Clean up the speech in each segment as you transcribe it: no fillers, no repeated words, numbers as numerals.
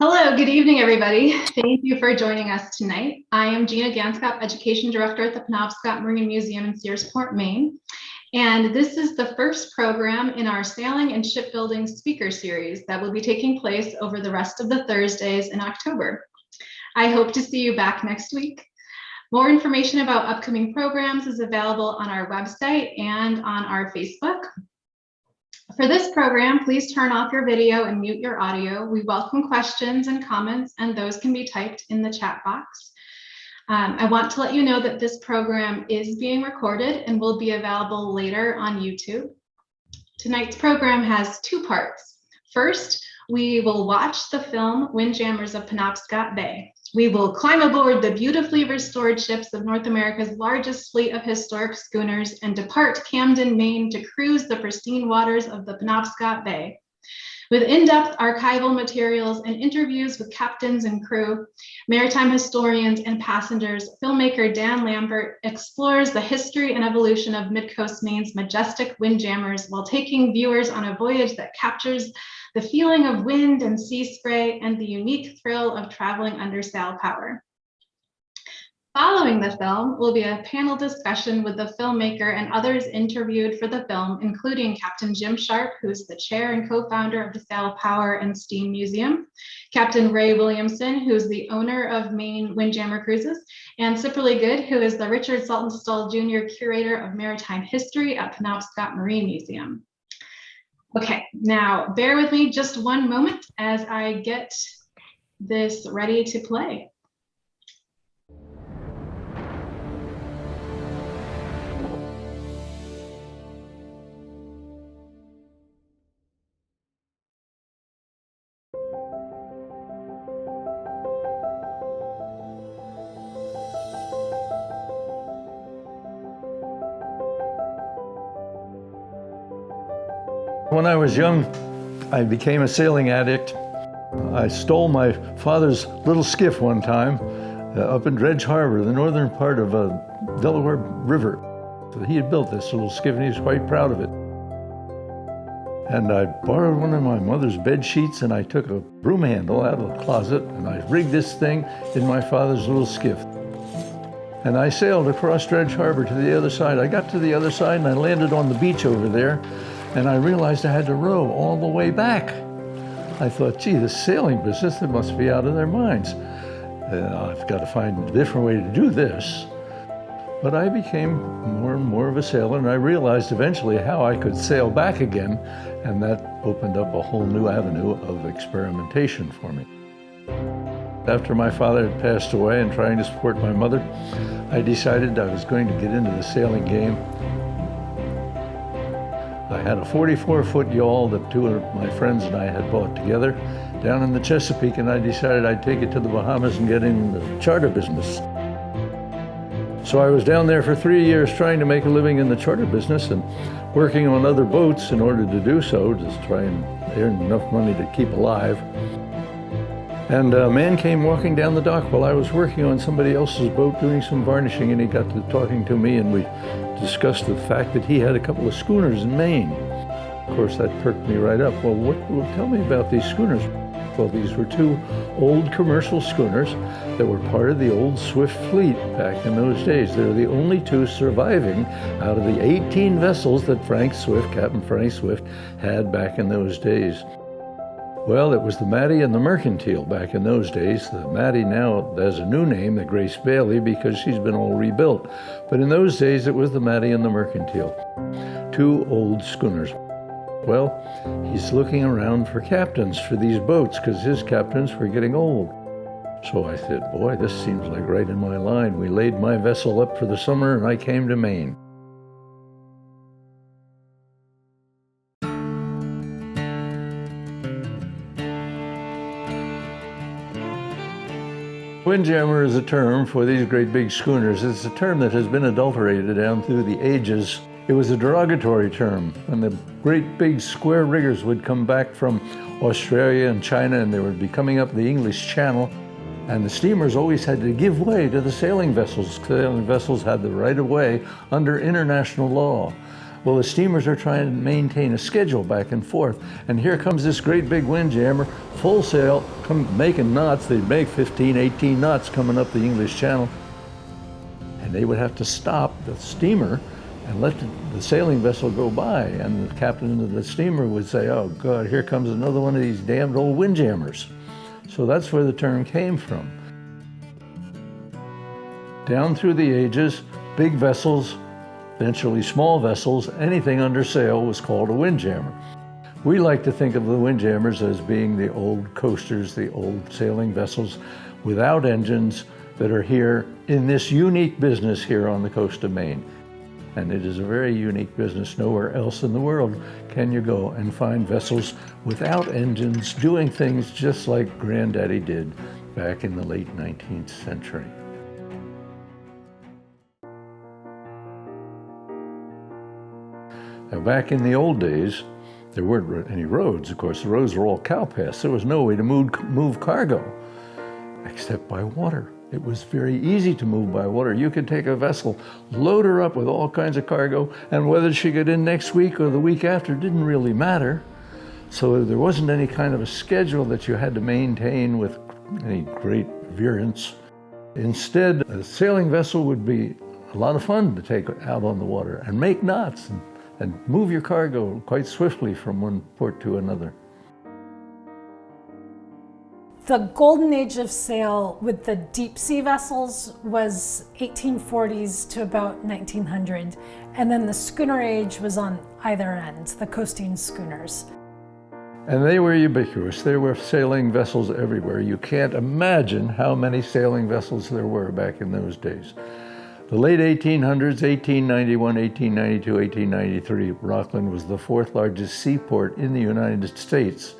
Hello, good evening, everybody. Thank you for joining us tonight. I am Gina Ganscop, Education Director at the Penobscot Marine Museum in Searsport, Maine. And this is the first program in our Sailing and Shipbuilding Speaker Series that will be taking place over the rest of the Thursdays in October. I hope to see you back next week. More information about upcoming programs is available on our website and on our Facebook. For this program, please turn off your video and mute your audio. We welcome questions and comments, and those can be typed in the chat box. I want to let you know that this program is being recorded and will be available later on YouTube. Tonight's program has two parts. First, we will watch the film Windjammers of Penobscot Bay. We will climb aboard the beautifully restored ships of North America's largest fleet of historic schooners and depart Camden, Maine to cruise the pristine waters of the Penobscot Bay. With in-depth archival materials and interviews with captains and crew, maritime historians and passengers, filmmaker Dan Lambert explores the history and evolution of Midcoast Maine's majestic windjammers while taking viewers on a voyage that captures the feeling of wind and sea spray and the unique thrill of traveling under sail power. Following the film will be a panel discussion with the filmmaker and others interviewed for the film, including Captain Jim Sharp, who's the chair and co-founder of the Sail Power and Steam Museum, Captain Ray Williamson, who's the owner of Maine Windjammer Cruises, and Cipperly Good, who is the Richard Saltonstall Jr. Curator of Maritime History at Penobscot Marine Museum. Okay, now bear with me just one moment as I get this ready to play. When I was young, I became a sailing addict. I stole my father's little skiff one time up in Dredge Harbor, the northern part of Delaware River. So he had built this little skiff and he was quite proud of it. And I borrowed one of my mother's bed sheets and I took a broom handle out of the closet and I rigged this thing in my father's little skiff. And I sailed across Dredge Harbor to the other side. I got to the other side and I landed on the beach over there. And I realized I had to row all the way back. I thought, gee, this sailing business, they must be out of their minds. I've got to find a different way to do this. But I became more and more of a sailor, and I realized eventually how I could sail back again, and that opened up a whole new avenue of experimentation for me. After my father had passed away and trying to support my mother, I decided I was going to get into the sailing game. I had a 44-foot yawl that two of my friends and I had bought together down in the Chesapeake, and I decided I'd take it to the Bahamas and get in the charter business. So I was down there for 3 years trying to make a living in the charter business and working on other boats in order to do so, just try and earn enough money to keep alive. And a man came walking down the dock while I was working on somebody else's boat doing some varnishing, and he got to talking to me, and we discussed the fact that he had a couple of schooners in Maine. Of course, that perked me right up. Well, tell me about these schooners. Well, these were two old commercial schooners that were part of the old Swift fleet back in those days. They're the only two surviving out of the 18 vessels that Captain Frank Swift, had back in those days. Well, it was the Maddie and the Mercantile back in those days. The Maddie now has a new name, the Grace Bailey, because she's been all rebuilt. But in those days, it was the Maddie and the Mercantile, two old schooners. Well, he's looking around for captains for these boats because his captains were getting old. So I said, boy, this seems like right in my line. We laid my vessel up for the summer and I came to Maine. Windjammer is a term for these great big schooners. It's a term that has been adulterated down through the ages. It was a derogatory term. When the great big square riggers would come back from Australia and China and they would be coming up the English Channel, and the steamers always had to give way to the sailing vessels. Sailing vessels had the right of way under international law. Well, the steamers are trying to maintain a schedule back and forth. And here comes this great big windjammer, full sail, making knots. They'd make 15, 18 knots coming up the English Channel. And they would have to stop the steamer and let the sailing vessel go by. And the captain of the steamer would say, "Oh God, here comes another one of these damned old windjammers." So that's where the term came from. Down through the ages, big vessels, eventually small vessels, anything under sail was called a windjammer. We like to think of the windjammers as being the old coasters, the old sailing vessels without engines that are here in this unique business here on the coast of Maine. And it is a very unique business. Nowhere else in the world can you go and find vessels without engines doing things just like Granddaddy did back in the late 19th century. Now, back in the old days, there weren't any roads, of course. The roads were all cow paths. There was no way to move cargo except by water. It was very easy to move by water. You could take a vessel, load her up with all kinds of cargo, and whether she got in next week or the week after didn't really matter. So there wasn't any kind of a schedule that you had to maintain with any great variance. Instead, a sailing vessel would be a lot of fun to take out on the water and make knots and move your cargo quite swiftly from one port to another. The golden age of sail with the deep sea vessels was 1840s to about 1900. And then the schooner age was on either end, the coasting schooners. And they were ubiquitous. There were sailing vessels everywhere. You can't imagine how many sailing vessels there were back in those days. The late 1800s, 1891, 1892, 1893, Rockland was the fourth largest seaport in the United States.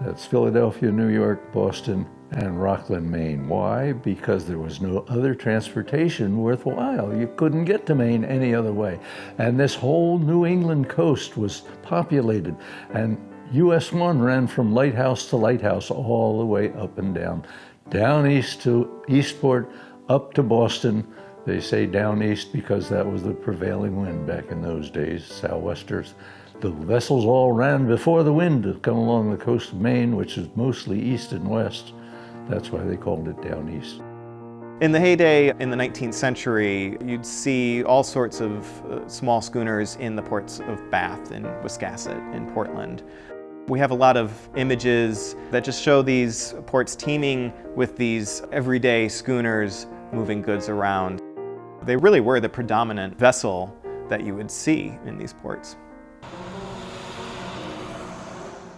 That's Philadelphia, New York, Boston, and Rockland, Maine. Why? Because there was no other transportation worthwhile. You couldn't get to Maine any other way. And this whole New England coast was populated. And US 1 ran from lighthouse to lighthouse all the way up and down east to Eastport, up to Boston. They say down east because that was the prevailing wind back in those days, sou'westers. The vessels all ran before the wind to come along the coast of Maine, which is mostly east and west. That's why they called it down east. In the heyday in the 19th century, you'd see all sorts of small schooners in the ports of Bath and Wiscasset and Portland. We have a lot of images that just show these ports teeming with these everyday schooners moving goods around. They really were the predominant vessel that you would see in these ports.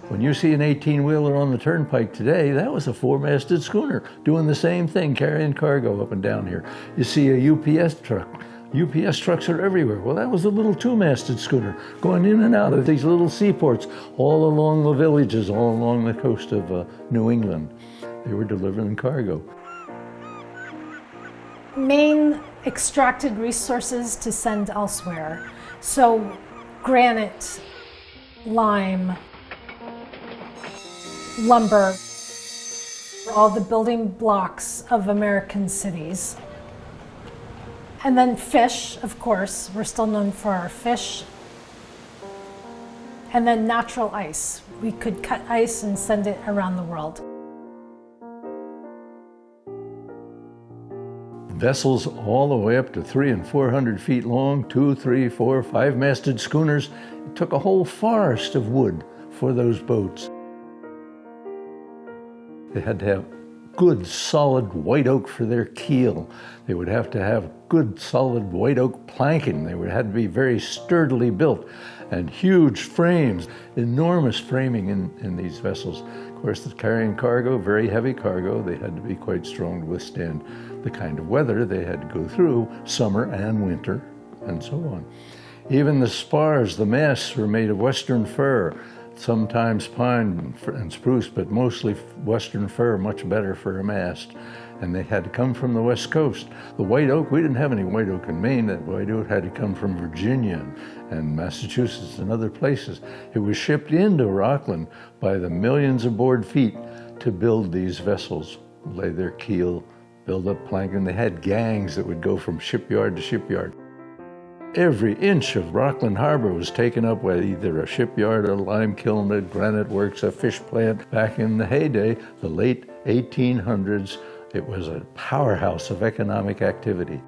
When you see an 18-wheeler on the turnpike today, that was a four-masted schooner doing the same thing, carrying cargo up and down here. You see a UPS truck. UPS trucks are everywhere. Well, that was a little two-masted schooner going in and out of these little seaports all along the villages, all along the coast of New England. They were delivering cargo. Maine extracted resources to send elsewhere. So granite, lime, lumber, all the building blocks of American cities. And then fish, of course, we're still known for our fish. And then natural ice. We could cut ice and send it around the world. Vessels all the way up to 300 and 400 feet long, 2, 3, 4, 5-masted schooners. It took a whole forest of wood for those boats. They had to have good, solid white oak for their keel. They would have to have good, solid white oak planking. They would have to be very sturdily built, and huge frames, enormous framing in these vessels. Of course, the carrying cargo, very heavy cargo. They had to be quite strong to withstand the kind of weather they had to go through, summer and winter, and so on. Even the spars, the masts, were made of western fir. Sometimes pine and spruce, but mostly western fir, much better for a mast. And they had to come from the west coast. The white oak, we didn't have any white oak in Maine. That white oak had to come from Virginia and Massachusetts and other places. It was shipped into Rockland by the millions of board feet to build these vessels, lay their keel, build up planking. They had gangs that would go from shipyard to shipyard. Every inch of Rockland Harbor was taken up by either a shipyard, a lime kiln, a granite works, a fish plant. Back in the heyday, the late 1800s, it was a powerhouse of economic activity.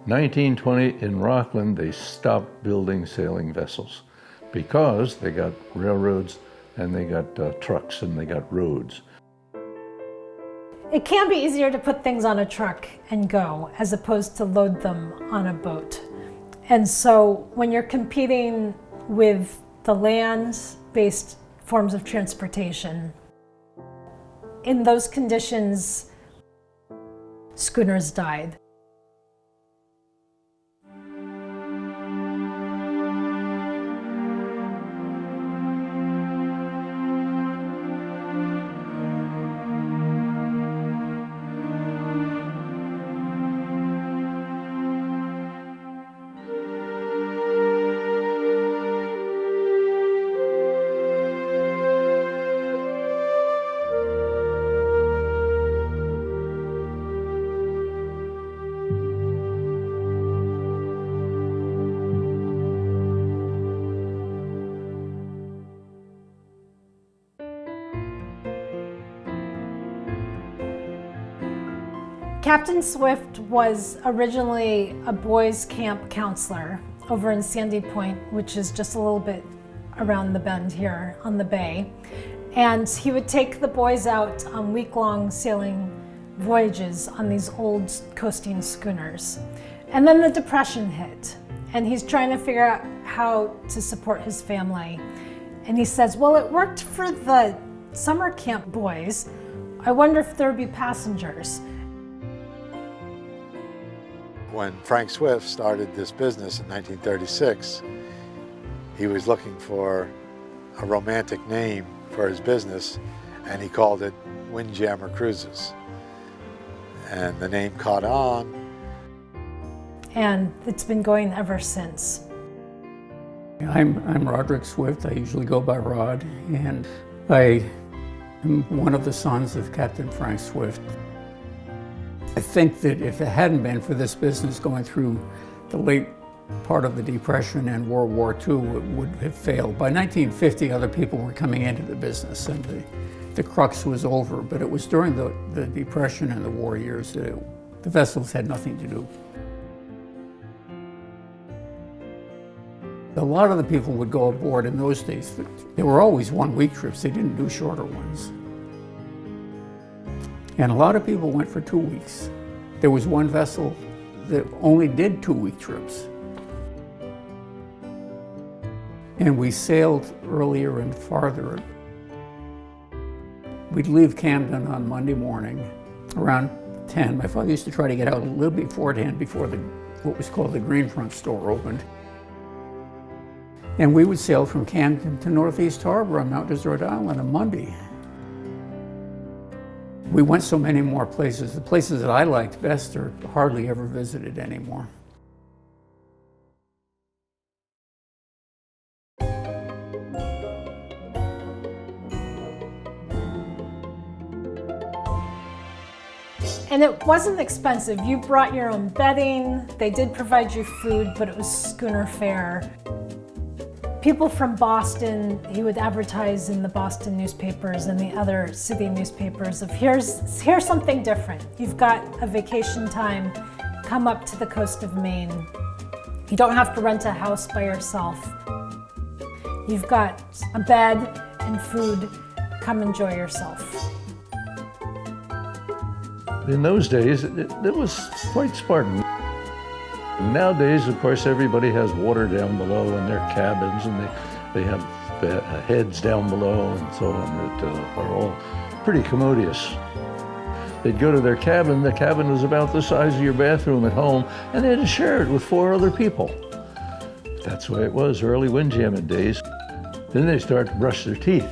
1920, in Rockland, they stopped building sailing vessels because they got railroads and they got trucks and they got roads. It can be easier to put things on a truck and go as opposed to load them on a boat. And so when you're competing with the land-based forms of transportation, in those conditions, schooners died. Captain Swift was originally a boys' camp counselor over in Sandy Point, which is just a little bit around the bend here on the bay. And he would take the boys out on week-long sailing voyages on these old coasting schooners. And then the Depression hit, and he's trying to figure out how to support his family. And he says, well, it worked for the summer camp boys. I wonder if there'd be passengers. When Frank Swift started this business in 1936, he was looking for a romantic name for his business, and he called it Windjammer Cruises. And the name caught on. And it's been going ever since. I'm Roderick Swift. I usually go by Rod, and I am one of the sons of Captain Frank Swift. I think that if it hadn't been for this business going through the late part of the Depression and World War II, it would have failed. By 1950, other people were coming into the business and the crux was over, but it was during the Depression and the war years that the vessels had nothing to do. A lot of the people would go aboard in those days. They were always one-week trips. They didn't do shorter ones. And a lot of people went for 2 weeks. There was one vessel that only did 2-week trips. And we sailed earlier and farther. We'd leave Camden on Monday morning around 10. My father used to try to get out a little beforehand before what was called the Greenfront store opened. And we would sail from Camden to Northeast Harbor on Mount Desert Island on Monday. We went so many more places. The places that I liked best are hardly ever visited anymore. And it wasn't expensive. You brought your own bedding. They did provide you food, but it was schooner fare. People from Boston, he would advertise in the Boston newspapers and the other city newspapers of here's something different. You've got a vacation time, come up to the coast of Maine. You don't have to rent a house by yourself. You've got a bed and food, come enjoy yourself. In those days, it was quite Spartan. Nowadays, of course, everybody has water down below in their cabins, and they have heads down below and so on that are all pretty commodious. They'd go to their cabin. The cabin was about the size of your bathroom at home, and they had to share it with 4 other people. That's the way it was early windjamming days. Then they start to brush their teeth.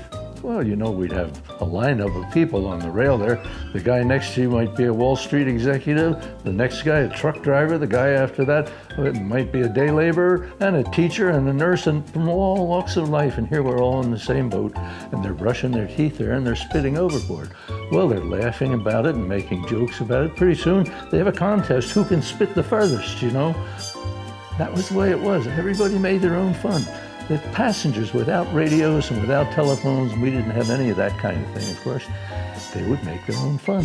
Well, you know, we'd have a lineup of people on the rail there. The guy next to you might be a Wall Street executive, the next guy a truck driver, the guy after that it might be a day laborer, and a teacher and a nurse, and from all walks of life. And here we're all in the same boat, and they're brushing their teeth there and they're spitting overboard. Well, they're laughing about it and making jokes about it. Pretty soon they have a contest, who can spit the furthest, you know? That was the way it was. Everybody made their own fun. The passengers, without radios and without telephones, we didn't have any of that kind of thing, of course, they would make their own fun.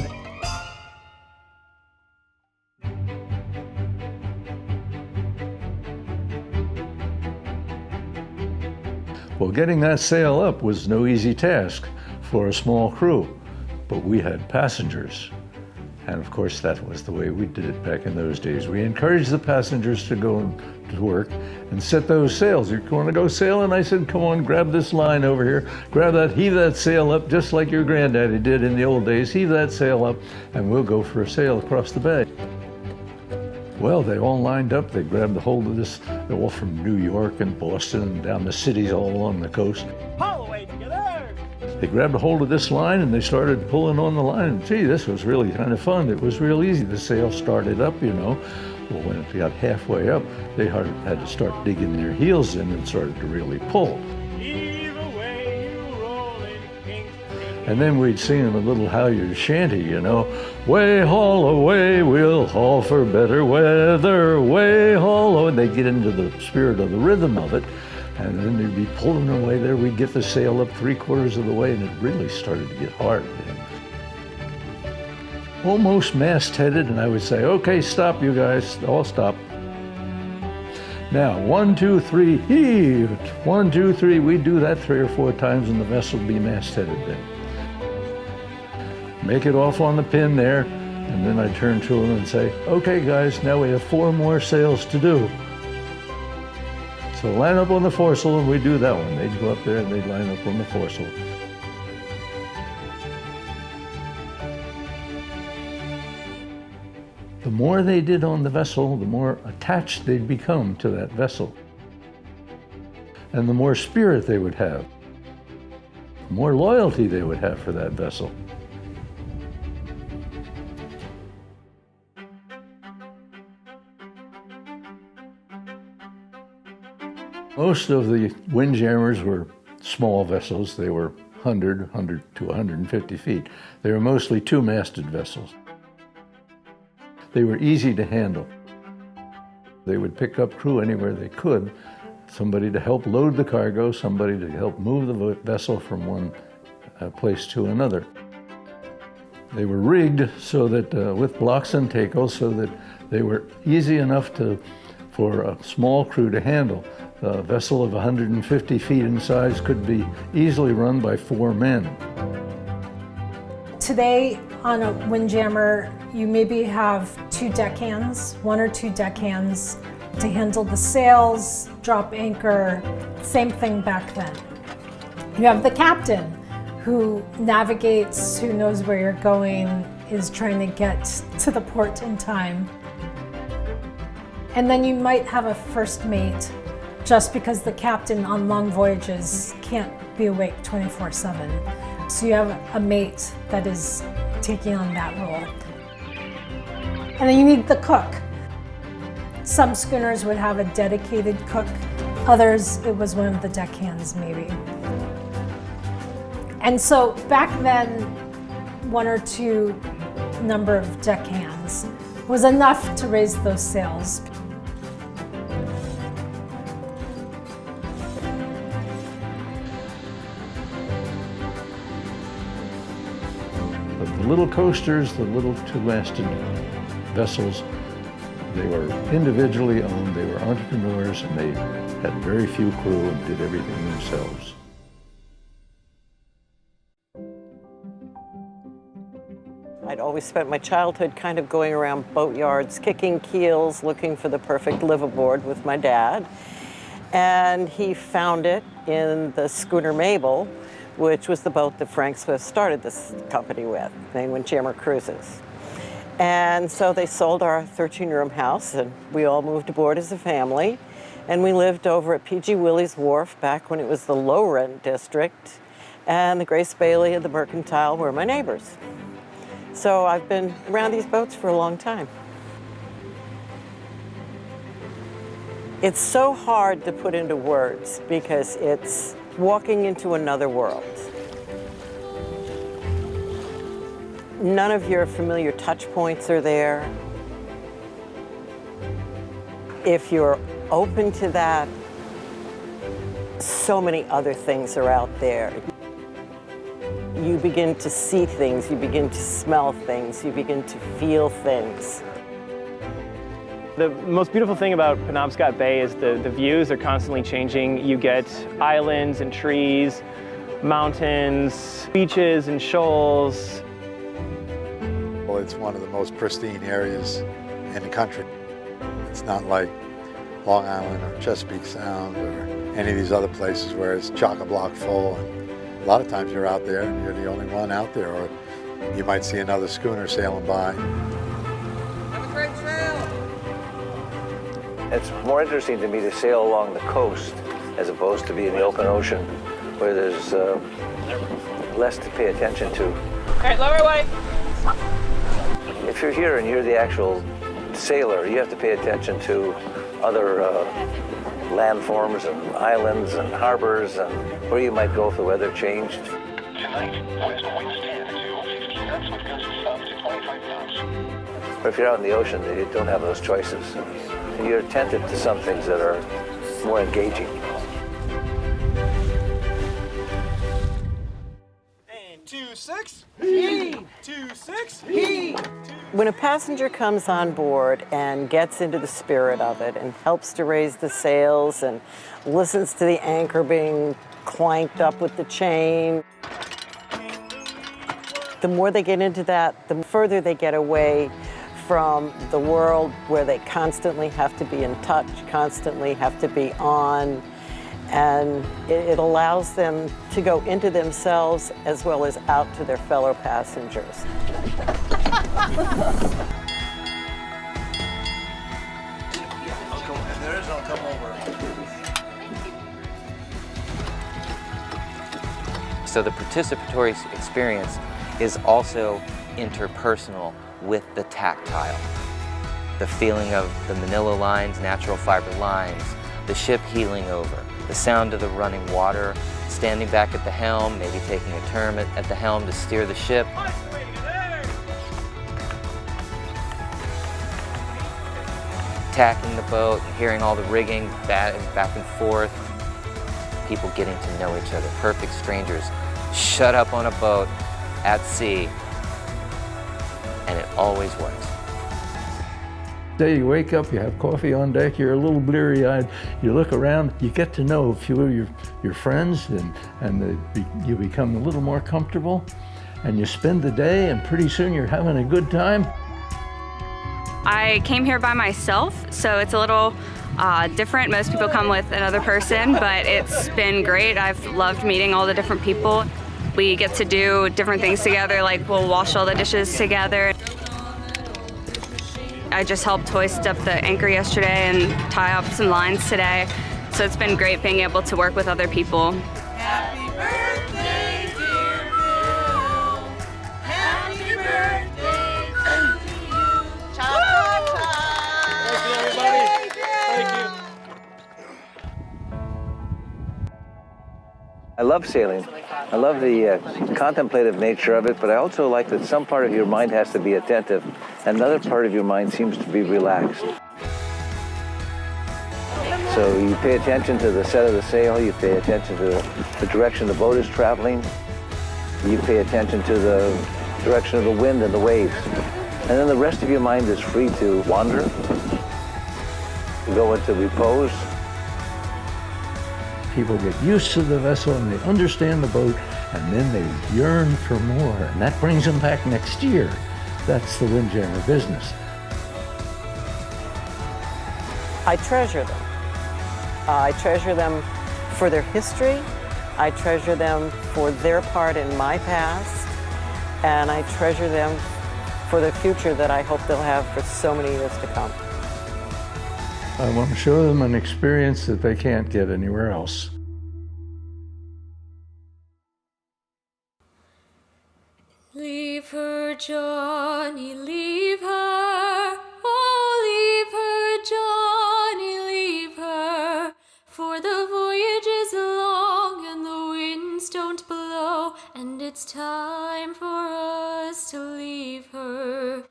Well, getting that sail up was no easy task for a small crew, but we had passengers. And of course, that was the way we did it back in those days. We encouraged the passengers to go to work and set those sails. You want to go sailing? I said, come on, grab this line over here, grab that, heave that sail up, just like your granddaddy did in the old days. Heave that sail up, and we'll go for a sail across the bay. Well, they all lined up. They grabbed a hold of this. They're all from New York and Boston and down the cities all along the coast. Pull away together! They grabbed a hold of this line and they started pulling on the line. And gee, this was really kind of fun. It was real easy. The sail started up, you know. Well, when it got halfway up, they had to start digging their heels in and started to really pull. Either way you rollin', Kingston. And then we'd sing them a little halyard shanty, you know. Way haul away, we'll haul for better weather. Way haul away. They'd get into the spirit of the rhythm of it. And then they'd be pulling away there. We'd get the sail up 3/4 of the way, and it really started to get hard. Almost mastheaded, and I would say, okay, stop, you guys, all stop. Now, 1, 2, 3, heave. 1, 2, 3, we'd do that 3 or 4 times, and the vessel would be mastheaded then. Make it off on the pin there, and then I'd turn to them and say, okay, guys, now we have 4 more sails to do. So line up on the foresail, and we'd do that one. They'd go up there and they'd line up on the foresail. The more they did on the vessel, the more attached they'd become to that vessel. And the more spirit they would have, the more loyalty they would have for that vessel. Most of the windjammers were small vessels. They were 100 to 150 feet. They were mostly 2-masted vessels. They were easy to handle. They would pick up crew anywhere they could, somebody to help load the cargo, somebody to help move the vessel from one place to another. They were rigged so that with blocks and tackles so that they were easy enough for a small crew to handle. A vessel of 150 feet in size could be easily run by 4 men. Today on a windjammer, you maybe have 2 deckhands, 1 or 2 deckhands to handle the sails, drop anchor, same thing back then. You have the captain who navigates, who knows where you're going, is trying to get to the port in time. And then you might have a first mate, just because the captain on long voyages can't be awake 24/7. So you have a mate that is taking on that role. And then you need the cook. Some schooners would have a dedicated cook. Others, it was one of the deckhands maybe. And so back then, 1 or 2 number of deckhands was enough to raise those sails. The little coasters, the little 2-masted vessels, they were individually owned, they were entrepreneurs, and they had very few crew and did everything themselves. I'd always spent my childhood kind of going around boatyards, kicking keels, looking for the perfect liveaboard with my dad. And he found it in the schooner Mabel, which was the boat that Frank Swift started this company with, Maine Windjammer Cruises. And so they sold our 13-room house, and we all moved aboard as a family. And we lived over at P.G. Willey's Wharf back when it was the low-rent district. and the Grace Bailey and the Mercantile were my neighbors. So I've been around these boats for a long time. It's so hard to put into words because it's walking into another world. None of your familiar touch points are there. If you're open to that, so many other things are out there. You begin to see things, you begin to smell things, you begin to feel things. The most beautiful thing about Penobscot Bay is the views are constantly changing. You get islands and trees, mountains, beaches and shoals. Well, it's one of the most pristine areas in the country. It's not like Long Island or Chesapeake Sound or any of these other places where it's chock-a-block full. And a lot of times you're out there and you're the only one out there, or you might see another schooner sailing by. Have a great sail! It's more interesting to me to sail along the coast as opposed to be in the open ocean where there's less to pay attention to. All right, lower way. If you're here and you're the actual sailor, you have to pay attention to other landforms and islands and harbors and where you might go if the weather changed. Tonight, west winds 10 to 15 knots with gusts of up to 25 knots. But if you're out in the ocean, you don't have those choices. And you're attentive to some things that are more engaging. And 2-6. Heave. 2-6. Heave. When a passenger comes on board and gets into the spirit of it and helps to raise the sails and listens to the anchor being clanked up with the chain, the more they get into that, the further they get away from the world where they constantly have to be in touch, constantly have to be on, and it allows them to go into themselves as well as out to their fellow passengers. If there is, I'll come over. So the participatory experience is also interpersonal with the tactile. The feeling of the manila lines, natural fiber lines, the ship heeling over, the sound of the running water, standing back at the helm, maybe taking a turn at the helm to steer the ship. Tacking the boat, hearing all the rigging back and forth, people getting to know each other, perfect strangers, shut up on a boat at sea, and it always works. Day you wake up, you have coffee on deck, you're a little bleary-eyed, you look around, you get to know a few of your friends, and you become a little more comfortable, and you spend the day, and pretty soon you're having a good time. I came here by myself, so it's a little different. Most people come with another person, but it's been great. I've loved meeting all the different people. We get to do different things together, like we'll wash all the dishes together. I just helped hoist up the anchor yesterday and tie up some lines today, so it's been great being able to work with other people. Happy birthday, dear Bill. Happy birthday to you. Cha-cha-cha. Thank you, everybody. Thank you. I love sailing. I love the contemplative nature of it, but I also like that some part of your mind has to be attentive, and another part of your mind seems to be relaxed. So you pay attention to the set of the sail, you pay attention to the direction the boat is traveling, you pay attention to the direction of the wind and the waves, and then the rest of your mind is free to wander, to go into repose. People get used to the vessel and they understand the boat, and then they yearn for more, and that brings them back next year. That's the Windjammer business. I treasure them. I treasure them for their history. I treasure them for their part in my past. And I treasure them for the future that I hope they'll have for so many years to come. I want to show them an experience that they can't get anywhere else. Leave her, Johnny, leave her. Oh, leave her, Johnny, leave her. For the voyage is long and the winds don't blow, and it's time for us to leave her.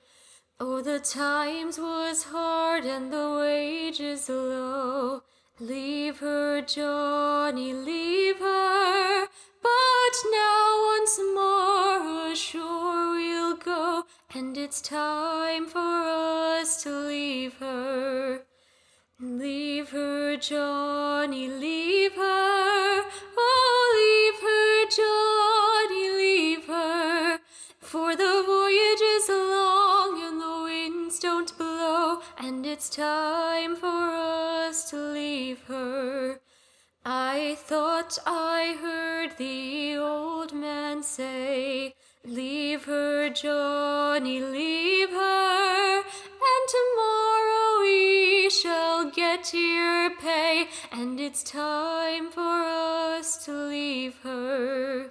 Oh, the times was hard and the wages low. Leave her, Johnny, leave her. But now once more ashore we'll go, and it's time for us to leave her. Leave her, Johnny, leave her. Oh, leave her, Johnny, leave her. For the voyage is long and the winds don't blow, and it's time for us to leave her. I thought I heard the old man say, leave her, Johnny, leave her, and tomorrow we shall get your pay, and it's time for us to leave her.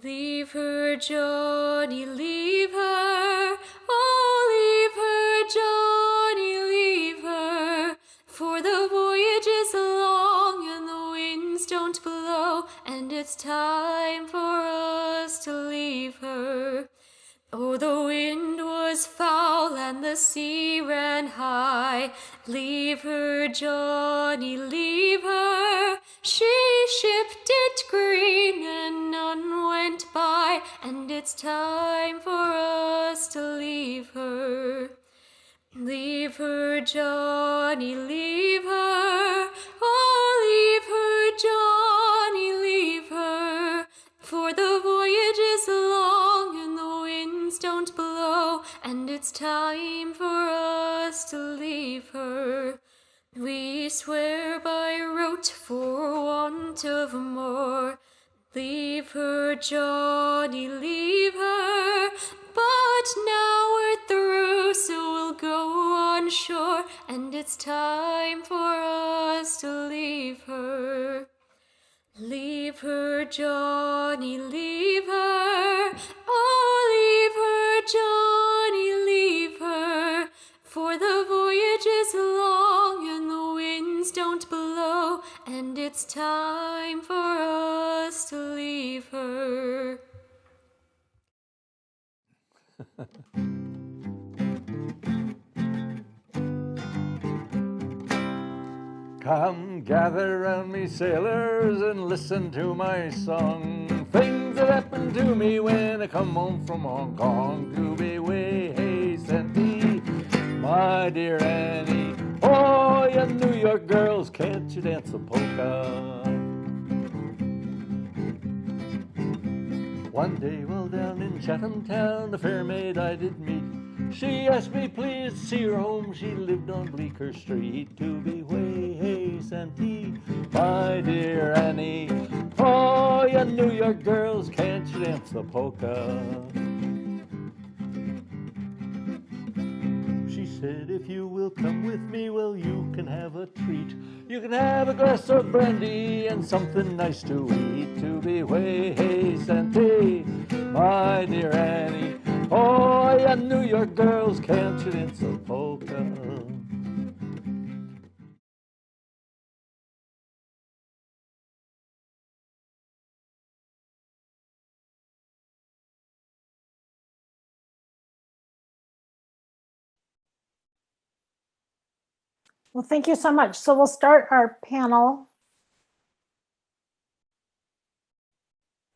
Leave her, Johnny, leave her. Oh, leave her, Johnny, leave her. For the voyage is long and the winds don't blow, and it's time for us to leave her. Oh, the wind was foul and the sea ran high. Leave her, Johnny, leave her. She shipped it green and none went by, and it's time for us to leave her. Leave her, Johnny, leave her. Oh, leave her, Johnny, leave her. For the voyage is long and the winds don't blow, and it's time for us to leave her. We swear by rote for want of more. Leave her, Johnny, leave her. But now we're through, so we'll go on shore, and it's time for us to leave her. Leave her, Johnny, leave her. Oh, leave her, Johnny, leave her. For the voyage is long and the winds don't blow, and it's time for us to leave her. Come gather round me, sailors, and listen to my song. Things that happened to me when I come home from Hong Kong to be way sent me, my dear Annie. Oh, you New York girls, can't you dance the polka? One day, well, down in Chatham Town, the fair maid I did meet. She asked me please to see her home. She lived on Bleecker Street to be way Santee, my dear Annie. Oh, you New York girls, can't you dance the polka? She said, if you will come with me, well, you can have a treat. You can have a glass of brandy and something nice to eat to be way Santee, my dear Annie. Oh, you New York girls, can't you dance a polka? Well, thank you so much. So we'll start our panel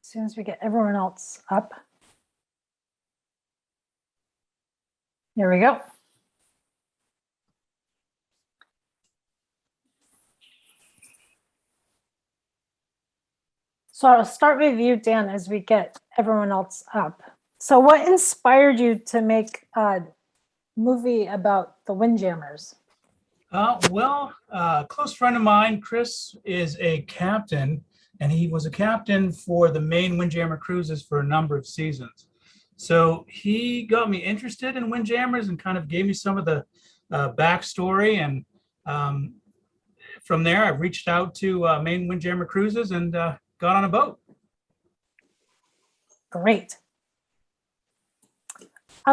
as soon as we get everyone else up. There we go. So I'll start with you, Dan, as we get everyone else up. So what inspired you to make a movie about the Windjammers? A close friend of mine, Chris, is a captain, and he was a captain for the Maine Windjammer Cruises for a number of seasons. So he got me interested in Windjammers and kind of gave me some of the backstory. And from there, I reached out to Maine Windjammer Cruises and got on a boat. Great.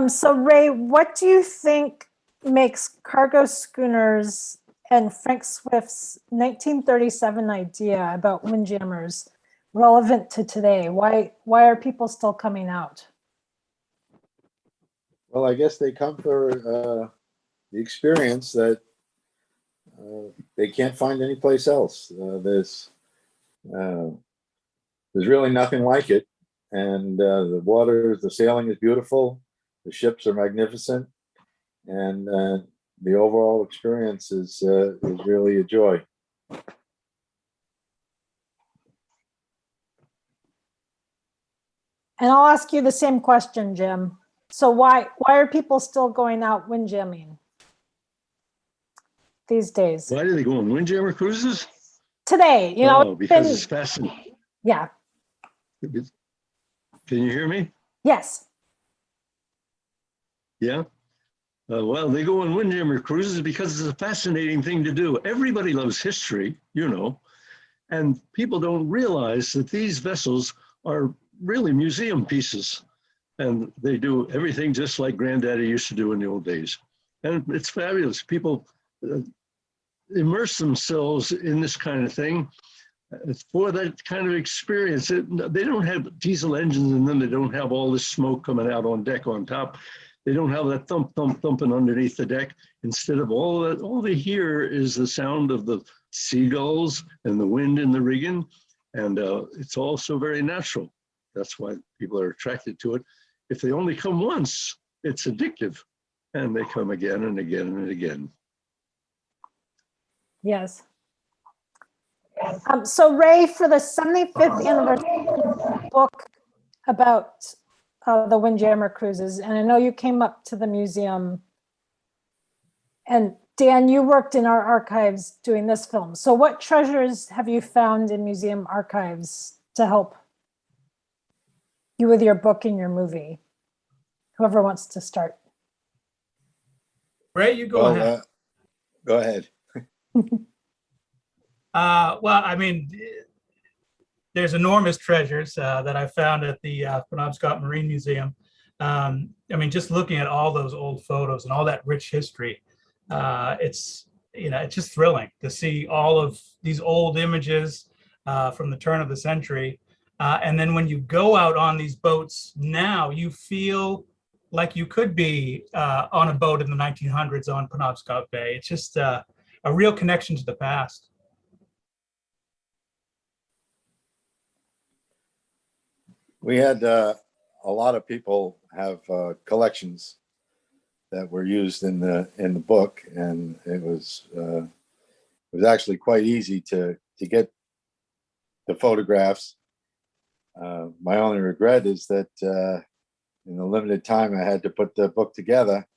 So Ray, what do you think makes cargo schooners and Frank Swift's 1937 idea about windjammers relevant to today? Why are people still coming out? Well, I guess they come for the experience that they can't find anyplace else. There's really nothing like it, and the water, the sailing is beautiful, the ships are magnificent, and the overall experience is really a joy. And I'll ask you the same question, Jim. So why are people still going out windjamming these days? Why do they go on Windjammer Cruises? Today, you know, because it's fascinating. Yeah. Can you hear me? Yes. Yeah. Well, they go on Windjammer Cruises because it's a fascinating thing to do. Everybody loves history, you know, and people don't realize that these vessels are really museum pieces, and they do everything just like Granddaddy used to do in the old days. And it's fabulous. People immerse themselves in this kind of thing for that kind of experience. They don't have diesel engines in them. They don't have all this smoke coming out on deck on top. They don't have that thumping underneath the deck. Instead of all that, all they hear is the sound of the seagulls and the wind in the rigging. And it's also very natural. That's why people are attracted to it. If they only come once, it's addictive. And they come again and again and again. Yes. So Ray, for the 75th anniversary book about the Windjammer Cruises, and I know you came up to the museum, and Dan, you worked in our archives doing this film. So what treasures have you found in museum archives to help you with your book and your movie? Whoever wants to start. Ray, you go ahead. Go ahead. Well, I mean, there's enormous treasures that I found at the Penobscot Marine Museum. I mean, just looking at all those old photos and all that rich history, it's just thrilling to see all of these old images from the turn of the century. And then when you go out on these boats now, you feel like you could be on a boat in the 1900s on Penobscot Bay. It's just a real connection to the past. We had a lot of people have collections that were used in the book, and it was actually quite easy to get the photographs. My only regret is that in the limited time I had to put the book together,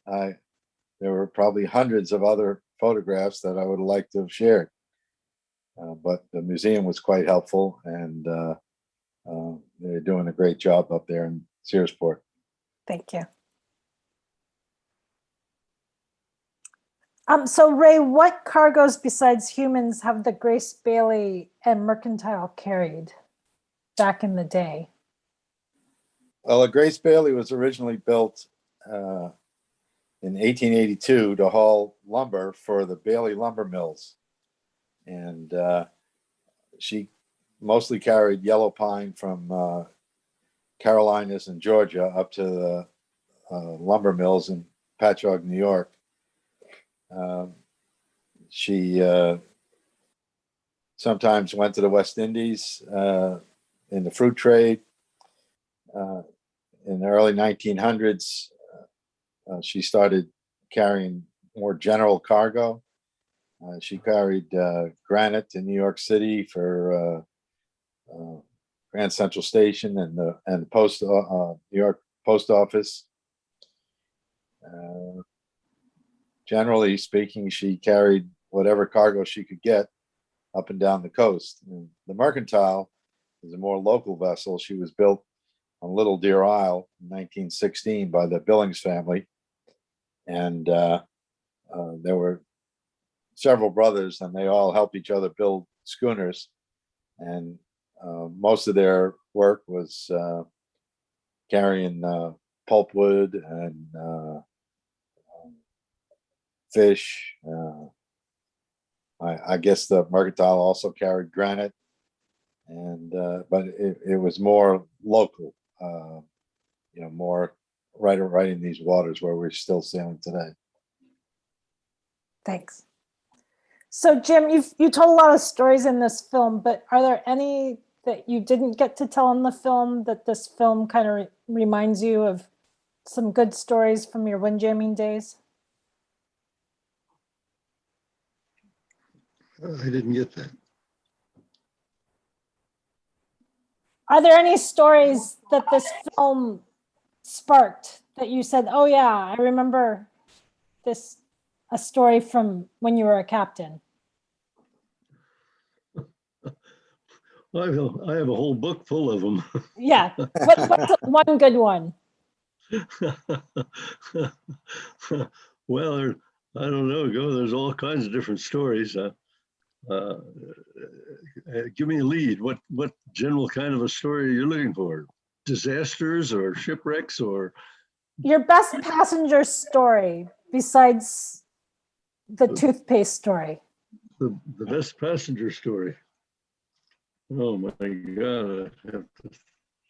there were probably hundreds of other photographs that I would have liked to have shared. But the museum was quite helpful, and they're doing a great job up there in Searsport. Thank you. So Ray, what cargoes besides humans have the Grace Bailey and Mercantile carried back in the day? Well, the Grace Bailey was originally built in 1882 to haul lumber for the Bailey lumber mills, and she mostly carried yellow pine from Carolinas and Georgia up to the lumber mills in Patchogue, New York. She sometimes went to the West Indies in the fruit trade. In the early 1900s, she started carrying more general cargo. She carried granite to New York City for Grand Central Station and the New York Post Office. Generally speaking, she carried whatever cargo she could get up and down the coast. And the Mercantile is a more local vessel. She was built on Little Deer Isle in 1916 by the Billings family. And there were several brothers, and they all helped each other build schooners. And most of their work was carrying pulpwood and fish. I guess the mercantile also carried granite, and but it was more local, more right in these waters where we're still sailing today. Thanks. So Jim, you told a lot of stories in this film, but are there any that you didn't get to tell in the film that this film kind of reminds you of some good stories from your windjamming days? I didn't get that. Are there any stories that this film sparked that you said, oh yeah, I remember this, a story from when you were a captain? I have a whole book full of them. Yeah, what's one good one? Well, I don't know. There's all kinds of different stories. Give me a lead. What general kind of a story are you looking for? Disasters or shipwrecks or? Your best passenger story besides the toothpaste story. The best passenger story. Oh my God, I have to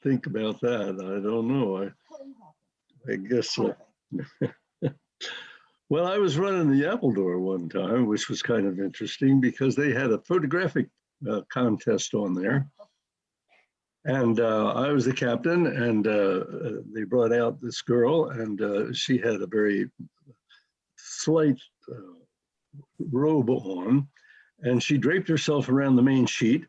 think about that. I don't know. I guess. Well, I was running the Appledore one time, which was kind of interesting because they had a photographic contest on there. And I was the captain, and they brought out this girl, and she had a very slight robe on, and she draped herself around the main sheet.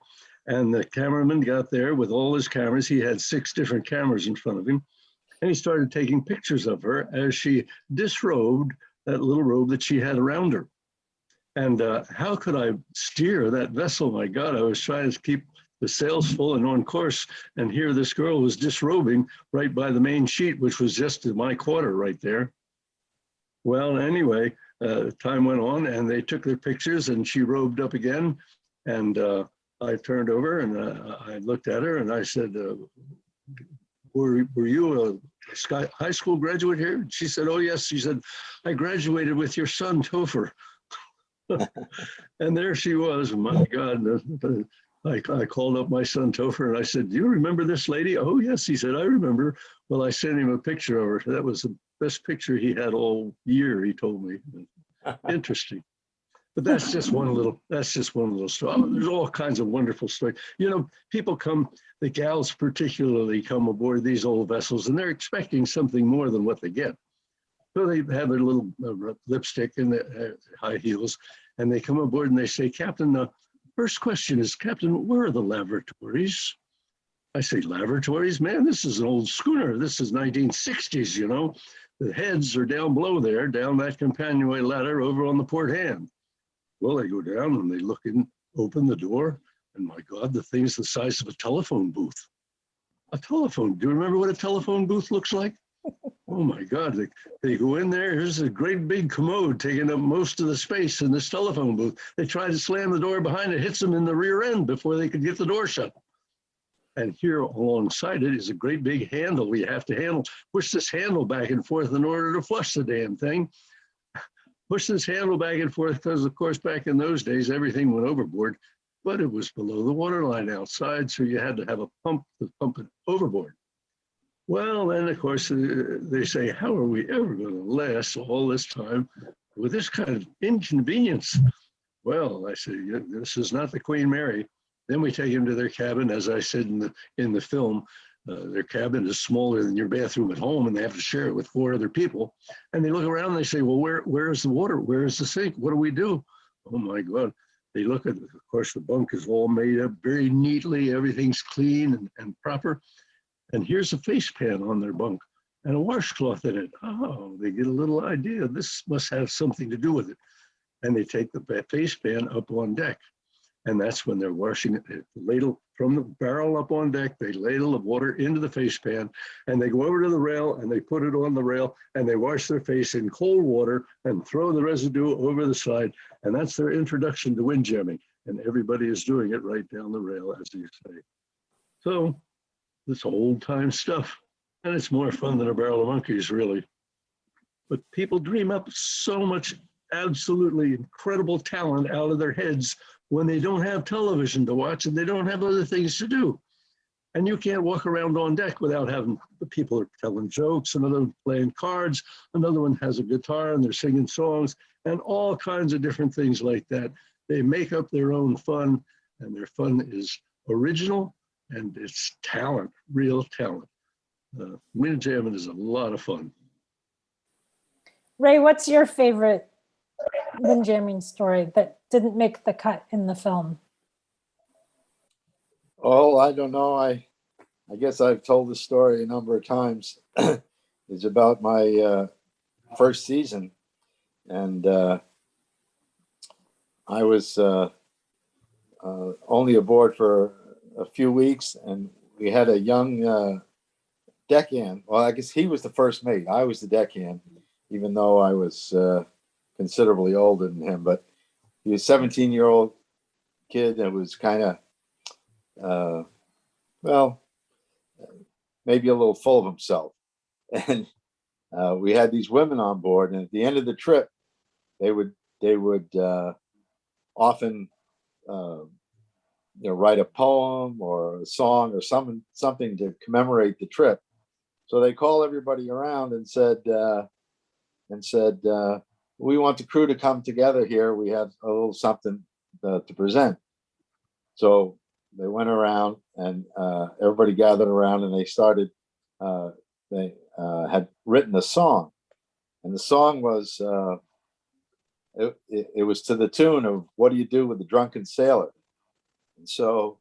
And the cameraman got there with all his cameras. He had 6 different cameras in front of him. And he started taking pictures of her as she disrobed that little robe that she had around her. And how could I steer that vessel? My God, I was trying to keep the sails full and on course. And here this girl was disrobing right by the main sheet, which was just to my quarter right there. Well, anyway, time went on and they took their pictures and she robed up again. And I turned over and I looked at her and I said, were you a high school graduate here? She said, oh yes. She said, I graduated with your son, Topher. And there she was, my God. I called up my son, Topher, and I said, do you remember this lady? Oh yes, he said, I remember. Well, I sent him a picture of her. That was the best picture he had all year, he told me. Interesting. But that's just one little story. Oh, there's all kinds of wonderful stories. People come, the gals particularly come aboard these old vessels and they're expecting something more than what they get. So they have their little lipstick and the high heels and they come aboard and they say, Captain, the first question is, Captain, where are the lavatories? I say, lavatories? Man, this is an old schooner. This is 1960s, The heads are down below there, down that companionway ladder over on the port hand. Well, they go down and they look in, open the door, and my God, the thing's the size of a telephone booth. A telephone, do you remember what a telephone booth looks like? Oh my God, they go in there, here's a great big commode taking up most of the space in this telephone booth. They try to slam the door behind it, hits them in the rear end before they could get the door shut. And here alongside it is a great big handle we have to handle, push this handle back and forth in order to flush the damn thing. Push this handle back and forth because, of course, back in those days, everything went overboard, but it was below the waterline outside, so you had to have a pump to pump it overboard. Well, then, of course, they say, how are we ever going to last all this time with this kind of inconvenience? Well, I say, this is not the Queen Mary. Then we take them to their cabin, as I said in the film. Their cabin is smaller than your bathroom at home, and they have to share it with 4 other people. And they look around and they say, well, where is the water? Where is the sink? What do we do? Oh my God. They look at, of course, the bunk is all made up very neatly. Everything's clean and proper. And here's a face pan on their bunk and a washcloth in it. Oh, they get a little idea. This must have something to do with it. And they take the face pan up on deck. And that's when they're washing it, ladle from the barrel up on deck, they ladle the water into the face pan and they go over to the rail and they put it on the rail and they wash their face in cold water and throw the residue over the side. And that's their introduction to windjamming. And everybody is doing it right down the rail, as you say. So this old time stuff. And it's more fun than a barrel of monkeys, really. But people dream up so much absolutely incredible talent out of their heads when they don't have television to watch and they don't have other things to do. And you can't walk around on deck without having the people are telling jokes, another one playing cards, another one has a guitar and they're singing songs, and all kinds of different things like that. They make up their own fun, and their fun is original and it's talent, real talent. Windjamming is a lot of fun. Ray, what's your favorite windjamming story that didn't make the cut in the film? Oh, I don't know. I guess I've told the story a number of times. It's about my first season, and I was only aboard for a few weeks, and we had a young deckhand. Well, I guess he was the first mate. I was the deckhand, even though I was considerably older than him. But he was a 17-year-old kid that was kind of, well, maybe a little full of himself. And we had these women on board, and at the end of the trip, they would often write a poem or a song or something to commemorate the trip. So they call everybody around and said, we want the crew to come together here. We have a little something to present. So they went around, and everybody gathered around, and they started, they had written a song, and the song was, it was to the tune of "What Do You Do with a Drunken Sailor?" And so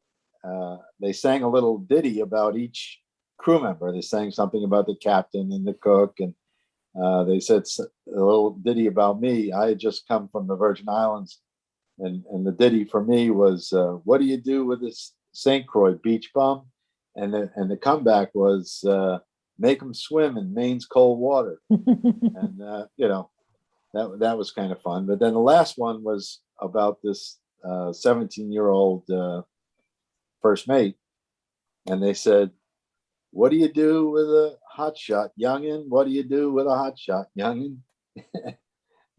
they sang a little ditty about each crew member. They sang something about the captain and the cook, and they said a little ditty about me. I had just come from the Virgin Islands, and the ditty for me was, "What do you do with this St. Croix beach bum?" And the comeback was, "Make them swim in Maine's cold water." And that was kind of fun. But then the last one was about this 17-year-old first mate, and they said, "What do you do with a hot shot, youngin? What do you do with a hot shot, youngin?"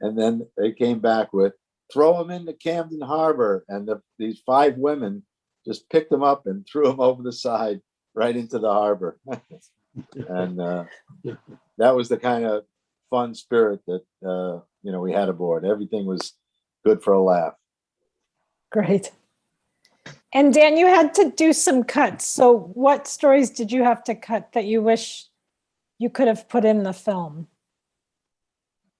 And then they came back with, "Throw him into Camden Harbor." And these 5 women just picked him up and threw him over the side right into the harbor. And that was the kind of fun spirit that we had aboard. Everything was good for a laugh. Great. And Dan, you had to do some cuts. So what stories did you have to cut that you wish you could have put in the film?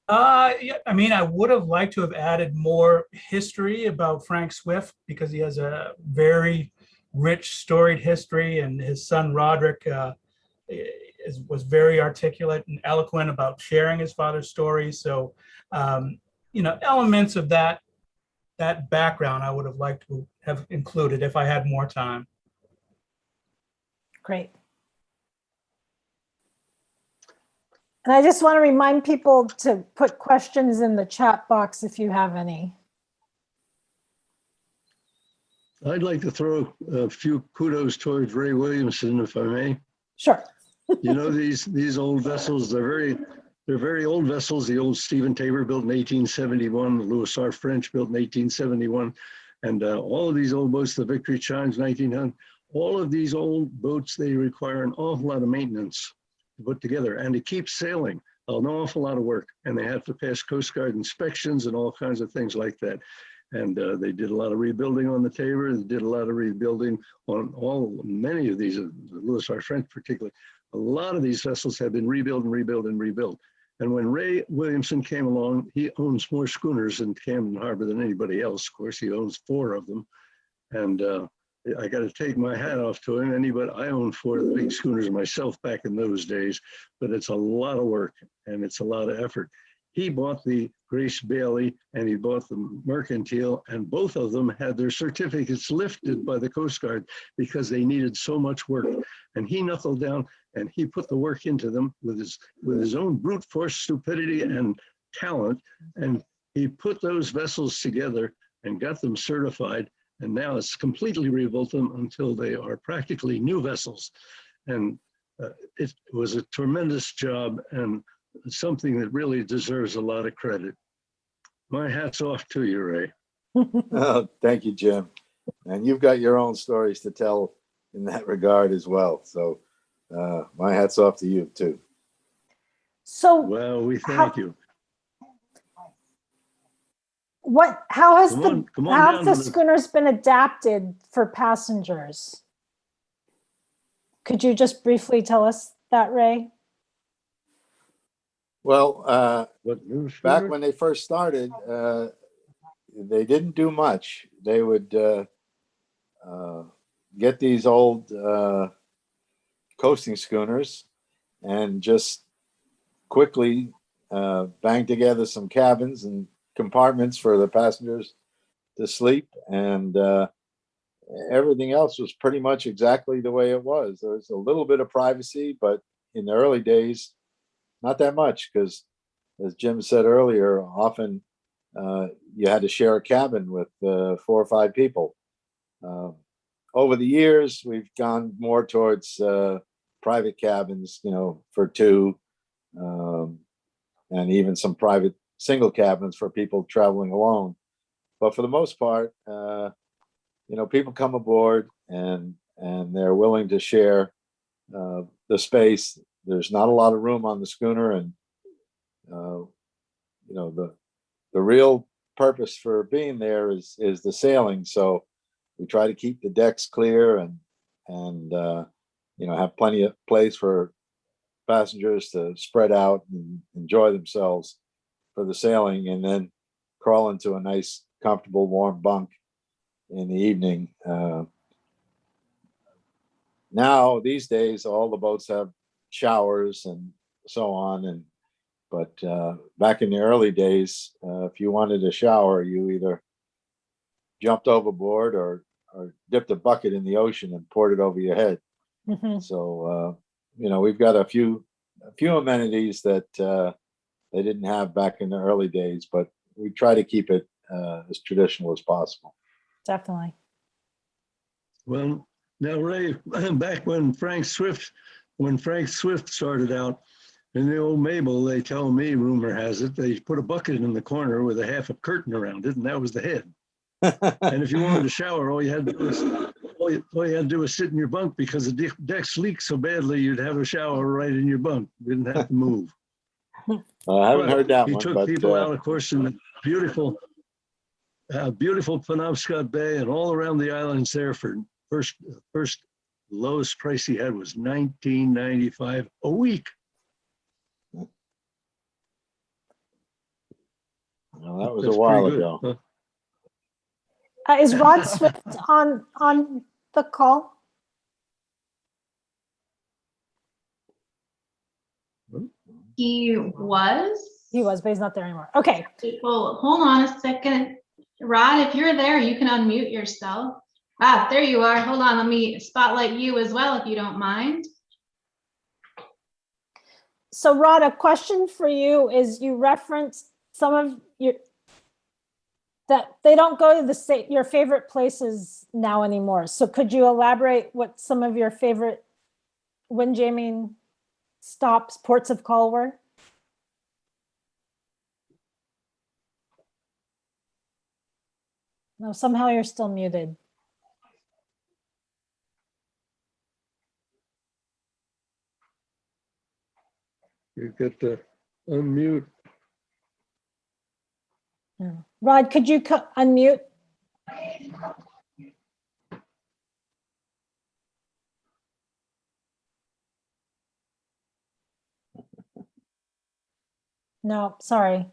Yeah, I mean, I would have liked to have added more history about Frank Swift, because he has a very rich, storied history, and his son Roderick was very articulate and eloquent about sharing his father's story. So, elements of that background I would have liked to have included if I had more time. Great. And I just want to remind people to put questions in the chat box if you have any. I'd like to throw a few kudos towards Ray Williamson, if I may. Sure. These old vessels, they're very old vessels. The old Stephen Tabor built in 1871, the Louis R. French built in 1871, and all of these old boats, the Victory Chimes 1900, all of these old boats, they require an awful lot of maintenance to put together and to keep sailing, an awful lot of work. And they have to pass Coast Guard inspections and all kinds of things like that. And they did a lot of rebuilding on the Tabor. They did a lot of rebuilding on many of these, the Louis R. French particularly. A lot of these vessels have been rebuilt and rebuilt and rebuilt. And when Ray Williamson came along, he owns more schooners in Camden Harbor than anybody else. Of course, he owns 4 of them. And I got to take my hat off to him. I owned 4 of the big schooners myself back in those days, but it's a lot of work and it's a lot of effort. He bought the Grace Bailey and he bought the Mercantile, and both of them had their certificates lifted by the Coast Guard because they needed so much work. And he knuckled down and he put the work into them with his own brute force stupidity and talent. And he put those vessels together and got them certified. And now it's completely rebuilt them until they are practically new vessels. And it was a tremendous job and something that really deserves a lot of credit. My hat's off to you, Ray. Oh, thank you, Jim. And you've got your own stories to tell in that regard as well. So my hat's off to you too. So well, we thank you. How have down the to schooners been adapted for passengers? Could you just briefly tell us that, Ray? Well, back when they first started, they didn't do much. They would get these old coasting schooners and just quickly bang together some cabins and compartments for the passengers to sleep, and everything else was pretty much exactly the way it was. There was a little bit of privacy, but in the early days, not that much, because as Jim said earlier, often you had to share a cabin with 4 or 5 people. Over the years, we've gone more towards private cabins, for 2, and even some private single cabins for people traveling alone. But for the most part, people come aboard and they're willing to share the space. There's not a lot of room on the schooner, and the real purpose for being there is the sailing. So we try to keep the decks clear and have plenty of place for passengers to spread out and enjoy themselves for the sailing, and then crawl into a nice, comfortable, warm bunk in the evening. Now, these days, all the boats have showers and so on. But back in the early days, if you wanted a shower, you either jumped overboard or dipped a bucket in the ocean and poured it over your head. Mm-hmm. So, we've got a few amenities that they didn't have back in the early days, but we try to keep it as traditional as possible. Definitely. Well, now, Ray, back when Frank Swift started out in the old Mabel, they tell me, rumor has it, they put a bucket in the corner with a half a curtain around it, and that was the head. And if you wanted to shower, all you had to do was sit in your bunk, because the decks leaked so badly, you'd have a shower right in your bunk. You didn't have to move. I haven't heard that he one. He took but, people out, of course, in the beautiful Penobscot Bay and all around the islands there. For first lowest price he had was $19.95 a week. Well, that was That's a while pretty good, ago. huh? Is Rod Swift on the call? He was. He was, but he's not there anymore. Okay. Well, hold on a second. Rod, if you're there, you can unmute yourself. Ah, there you are. Hold on. Let me spotlight you as well, if you don't mind. So Rod, a question for you is, you referenced some of that they don't go to your favorite places now anymore. So could you elaborate what some of your favorite windjamming stops, ports of call were? No, somehow you're still muted. You get to unmute. Yeah. Rod, could you unmute? No, sorry.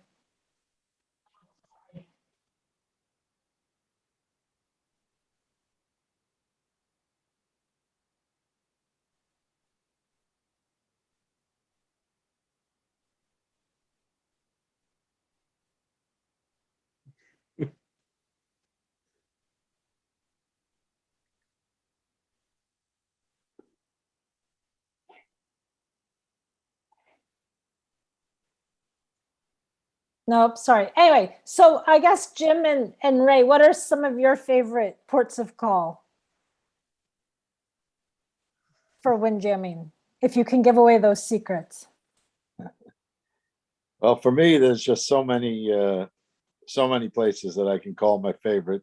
Nope, sorry. Anyway, so I guess Jim and Ray, what are some of your favorite ports of call for windjamming if you can give away those secrets. Well, for me, there's just so many places that I can call my favorite.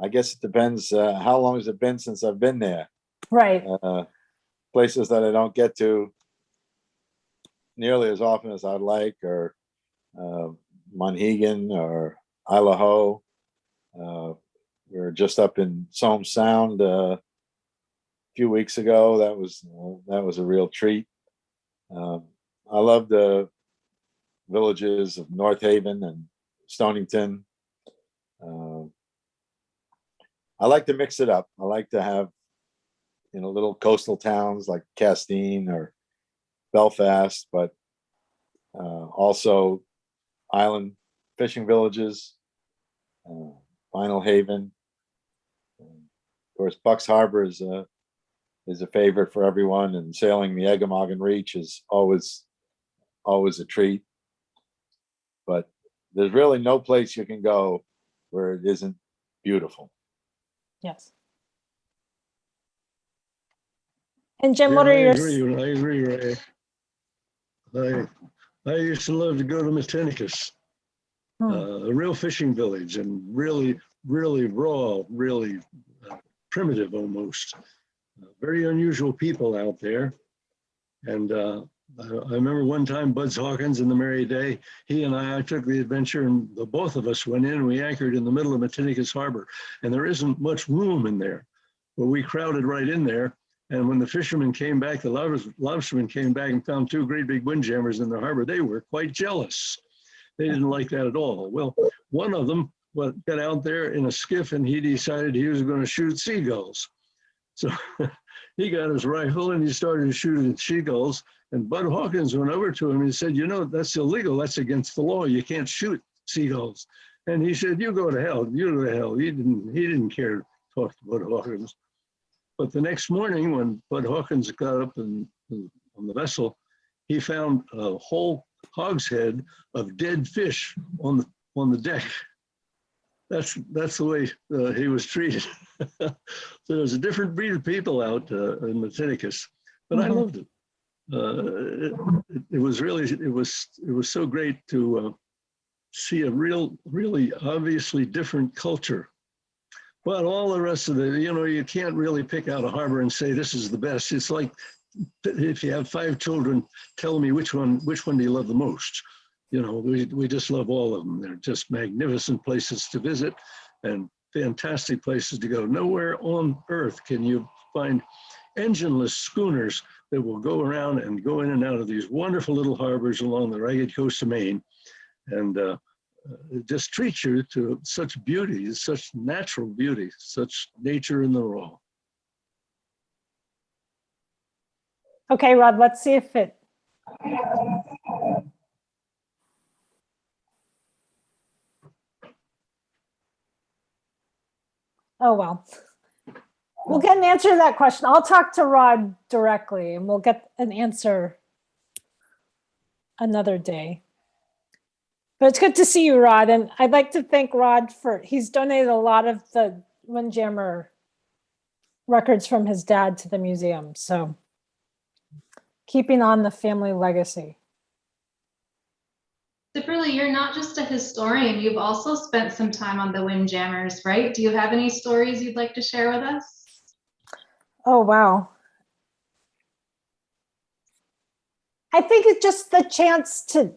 I guess it depends, how long has it been since I've been there? Right. Places that I don't get to nearly as often as I'd like, or Monhegan or Idaho. We were just up in Somme Sound a few weeks ago. That was a real treat. I love the villages of North Haven and Stonington. I like to mix it up. I like to have, little coastal towns like Castine or Belfast, but also island fishing villages, Vinyl Haven. Of course, Bucks Harbor is a favorite for everyone, and sailing the Eggemogan Reach is always a treat. But there's really no place you can go where it isn't beautiful. Yes. And Jim, what are your... I agree, Ray. I used to love to go to Matinicus, a real fishing village, and really, really raw, really primitive almost. Very unusual people out there. And I remember one time Buds Hawkins in the Merry Day, he and I took the adventure, and the both of us went in and we anchored in the middle of Matinicus Harbor. And there isn't much room in there, but we crowded right in there. And when the fishermen came back, the lobstermen came back and found two great big windjammers in the harbor, they were quite jealous. They didn't like that at all. Well, one of them got out there in a skiff and he decided he was going to shoot seagulls. So he got his rifle and he started shooting seagulls. And Bud Hawkins went over to him and said, that's illegal. That's against the law. You can't shoot seagulls. And he said, you go to hell. You go to hell. He didn't care to talk to Bud Hawkins. But the next morning, when Bud Hawkins got up on the vessel, he found a whole hogshead of dead fish on the deck. That's the way he was treated. So there's a different breed of people out in Matinicus, but I loved it. It was so great to see a really obviously different culture. But all the rest of it, you can't really pick out a harbor and say this is the best. It's like if you have 5 children, tell me which one do you love the most? We just love all of them. They're just magnificent places to visit and fantastic places to go. Nowhere on earth can you find engineless schooners that will go around and go in and out of these wonderful little harbors along the ragged coast of Maine, and just treat you to such beauty, such natural beauty, such nature in the raw. Okay, Rod, let's see if it... Oh, well. We'll get an answer to that question. I'll talk to Rod directly and we'll get an answer another day. But it's good to see you, Rod. And I'd like to thank Rod he's donated a lot of the Windjammer records from his dad to the museum. So keeping on the family legacy. Cipperly, you're not just a historian, you've also spent some time on the Windjammers, right? Do you have any stories you'd like to share with us? Oh, wow. I think it's just the chance to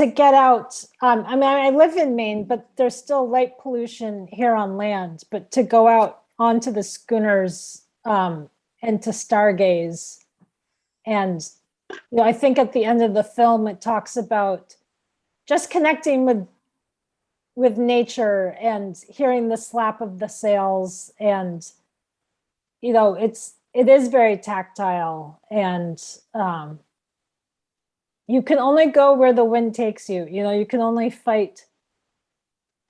get out. I live in Maine, but there's still light pollution here on land, but to go out onto the schooners and to stargaze. And I think at the end of the film, it talks about just connecting with nature and hearing the slap of the sails. And, it is very tactile, and you can only go where the wind takes you. You can only fight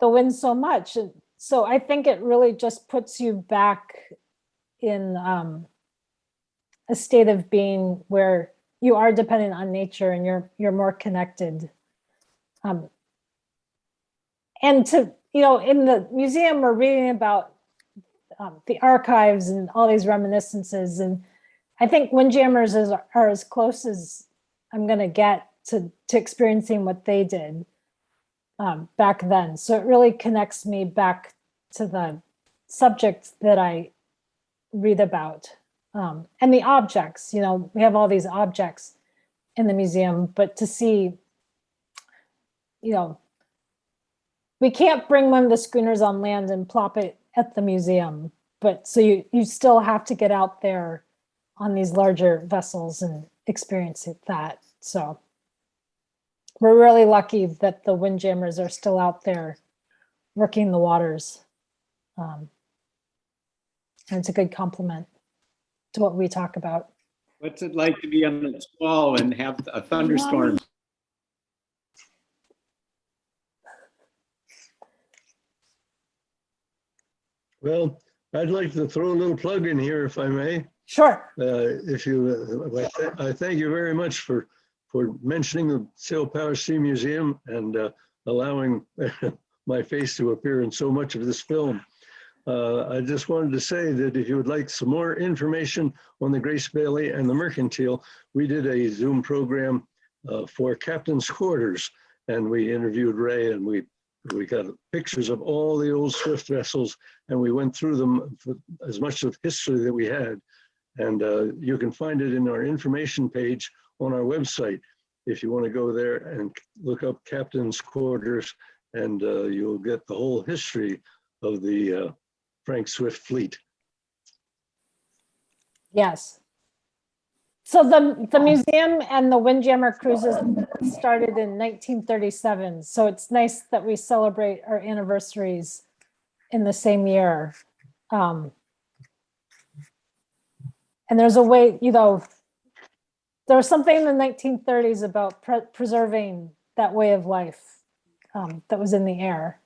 the wind so much. And so I think it really just puts you back in a state of being where you are dependent on nature and you're more connected. And in the museum, we're reading about the archives and all these reminiscences, and I think Windjammers are as close as I'm going to get to experiencing what they did back then. So it really connects me back to the subject that I read about. And the objects, you know, we have all these objects in the museum, but to see, you know, we can't bring one of the schooners on land and plop it at the museum, but so you still have to get out there on these larger vessels and experience that. So we're really lucky that the Windjammers are still out there working the waters. And it's a good compliment to what we talk about. What's it like to be on the squall and have a thunderstorm? Well, I'd like to throw a little plug in here, if I may. Sure. If you, I thank you very much for mentioning the Sail Power Sea Museum and allowing my face to appear in so much of this film. I just wanted to say that if you would like some more information on the Grace Bailey and the Mercantile, we did a Zoom program for Captain's Quarters, and we interviewed Ray, and we got pictures of all the old Swift vessels, and we went through them for as much of history that we had. And you can find it in our information page on our website if you want to go there and look up Captain's Quarters, and you'll get the whole history of the Frank Swift fleet. Yes. So the museum and the Windjammer Cruises started in 1937. So it's nice that we celebrate our anniversaries in the same year. And there's a way, you know, there was something in the 1930s about preserving that way of life that was in the air.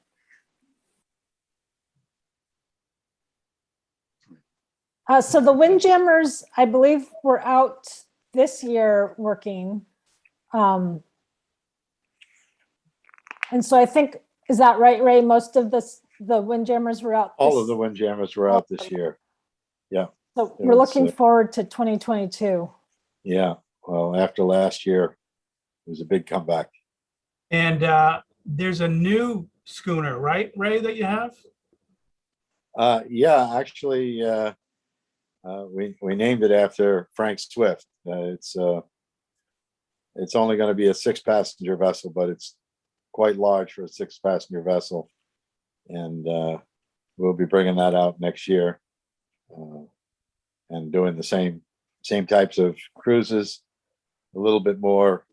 So the Windjammers, I believe, were out this year working. And so I think, is that right, Ray? Most of the Windjammers were out. All of the Windjammers were out this year. Yeah. So we're looking forward to 2022. Yeah. Well, after last year, it was a big comeback. And there's a new schooner, right, Ray, that you have? Yeah, actually, we named it after Frank Swift. It's only going to be a 6-passenger vessel, but it's quite large for a 6-passenger vessel, and we'll be bringing that out next year and doing the same types of cruises, a little bit more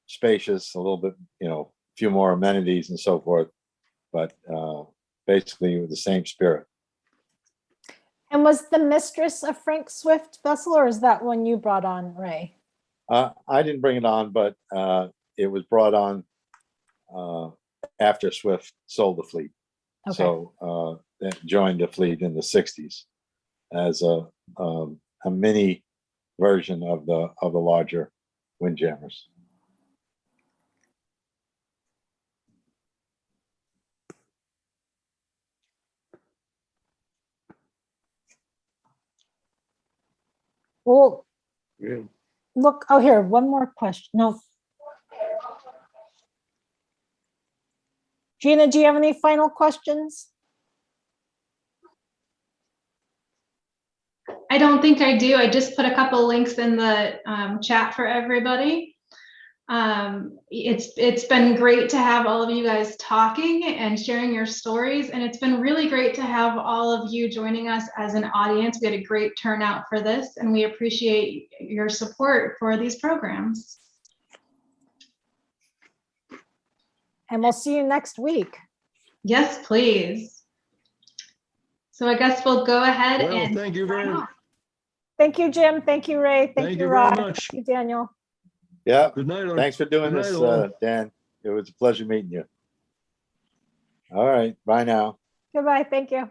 spacious, a little bit, you know, a few more amenities and so forth, but basically with the same spirit. And was the Mistress a Frank Swift vessel, or is that one you brought on, Ray? I didn't bring it on, but it was brought on after Swift sold the fleet. Okay. So it joined the fleet in the 60s as a mini version of the larger Windjammers. Well, yeah. Look, oh, here, one more question. No. Gina, do you have any final questions? I don't think I do. I just put a couple links in the chat for everybody. It's been great to have all of you guys talking and sharing your stories, and it's been really great to have all of you joining us as an audience. We had a great turnout for this, and we appreciate your support for these programs. And we'll see you next week. Yes, please. So I guess we'll go ahead and thank you very much. Thank you, Jim. Thank you, Ray. Thank you, Rod. Thank you, Daniel. Yeah. Good night. Thanks for doing this, Dan. It was a pleasure meeting you. All right. Bye now. Goodbye. Thank you.